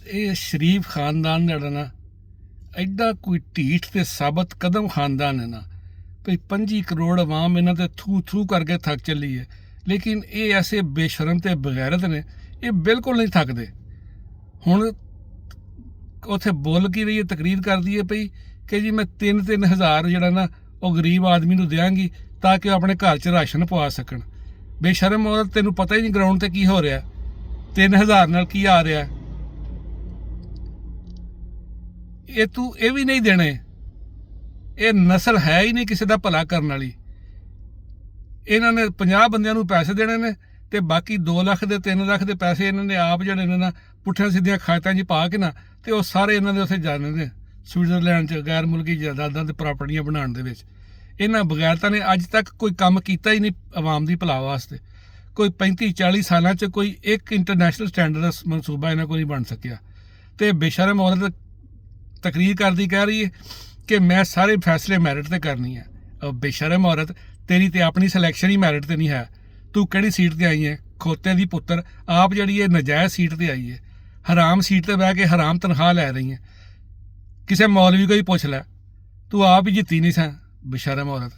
ਇਹ ਸ਼ਰੀਫ ਖਾਨਦਾਨ ਜਿਹੜਾ ਨਾ ਐਡਾ ਕੋਈ ਢੀਠ ਤੇ ਸਾਬਤ ਕਦਮ ਖਾਨਦਾਨ ਹੈ ਨਾ ਭਈ 25 ਕਰੋੜ ਆਵਾਮ ਇਹਨਾਂ ਤੇ ਥੂ ਕਰਕੇ ਥੱਕ ਚੱਲੀ ਹੈ। ਲੇਕਿਨ ਇਹ ਐਸੇ ਬੇਸ਼ਰਮ ਤੇ ਬਗੈਰਤ ਨੇ, ਇਹ ਬਿਲਕੁਲ ਨਹੀਂ ਥੱਕਦੇ। ਹੁਣ ਉੱਥੇ ਬੋਲ ਕੀ ਰਹੀ ਹੈ, ਤਕਰੀਰ ਕਰਦੀ ਹੈ ਪਈ ਕਿ ਜੀ ਮੈਂ 3-3 ਹਜ਼ਾਰ ਜਿਹੜਾ ਨਾ ਉਹ ਗਰੀਬ ਆਦਮੀ ਨੂੰ ਦਿਆਂਗੀ ਤਾਂ ਕਿ ਉਹ ਆਪਣੇ ਘਰ 'ਚ ਰਾਸ਼ਨ ਪਵਾ ਸਕਣ। ਬੇਸ਼ਰਮ ਔਰਤ, ਤੈਨੂੰ ਪਤਾ ਹੀ ਨਹੀਂ ਗਰਾਊਂਡ ਤੇ ਕੀ ਹੋ ਰਿਹਾ, 3000 ਨਾਲ ਕੀ ਆ ਰਿਹਾ। ਇਹ ਤੂੰ ਇਹ ਵੀ ਨਹੀਂ ਦੇਣੇ। ਇਹ ਨਸਲ ਹੈ ਹੀ ਨਹੀਂ ਕਿਸੇ ਦਾ ਭਲਾ ਕਰਨ ਵਾਲੀ। ਇਹਨਾਂ ਨੇ 50 ਬੰਦਿਆਂ ਨੂੰ ਪੈਸੇ ਦੇਣੇ ਨੇ ਤੇ ਬਾਕੀ 2 ਲੱਖ ਦੇ 3 ਲੱਖ ਦੇ ਪੈਸੇ ਇਹਨਾਂ ਨੇ ਆਪ ਜਿਹੜੇ ਨੇ ਨਾ ਪੁੱਠੀਆਂ ਸਿੱਧੀਆਂ ਖਾਤਾਂ 'ਚ ਪਾ ਕੇ ਨਾ ਤੇ ਉਹ ਸਾਰੇ ਇਹਨਾਂ ਦੇ ਉੱਥੇ ਜਾਣੇ ਨੇ ਸਵਿਟਜ਼ਰਲੈਂਡ 'ਚ ਗੈਰ ਮੁਲਕੀ ਜਾਇਦਾਦਾਂ ਤੇ ਪ੍ਰਾਪਰਟੀਆਂ ਬਣਾਉਣ ਦੇ ਵਿੱਚ। ਇਹਨਾਂ ਬਗੈਰਤਾਂ ਨੇ ਅੱਜ ਤੱਕ ਕੋਈ ਕੰਮ ਕੀਤਾ ਹੀ ਨਹੀਂ ਆਵਾਮ ਦੀ ਭਲਾ ਵਾਸਤੇ। ਕੋਈ 35-40 ਸਾਲਾਂ 'ਚ ਕੋਈ ਇੱਕ ਇੰਟਰਨੈਸ਼ਨਲ ਸਟੈਂਡਰਡ ਦਾ ਮਨਸੂਬਾ ਇਹਨਾਂ ਕੋਲ ਨਹੀਂ ਬਣ ਸਕਿਆ। ਤੇ ਬੇਸ਼ਰਮ ਔਰਤ ਤਕਰੀਰ ਕਰਦੀ ਕਹਿ ਰਹੀ ਹੈ ਕਿ ਮੈਂ ਸਾਰੇ ਫੈਸਲੇ ਮੈਰਿਟ ਤੇ ਕਰਨੀ ਹੈ। ਬੇਸ਼ਰਮ ਔਰਤ, ਤੇਰੀ ਤੇ ਆਪਣੀ ਸਿਲੈਕਸ਼ਨ ਹੀ ਮੈਰਿਟ ਤੇ ਨਹੀਂ ਹੈ। ਤੂੰ ਕਿਹੜੀ ਸੀਟ ਤੇ ਆਈ ਹੈ? ਖੋਤੇ ਦੀ ਪੁੱਤਰ ਆਪ ਜਿਹੜੀ ਹੈ ਨਜਾਇਜ਼ ਸੀਟ ਤੇ ਆਈ ਹੈ। ਹਰਾਮ ਸੀਟ ਤੇ ਬਹਿ ਕੇ ਹਰਾਮ ਤਨਖਾਹ ਲੈ ਰਹੀ ਹੈ। ਕਿਸੇ ਮੌਲਵੀ ਕੋਈ ਪੁੱਛ ਲੈ, ਤੂੰ ਆਪ ਹੀ ਜਿੱਤੀ ਨਹੀਂ ਸਾਂ। ਬੇਸ਼ਰਮ ਔਰਤ।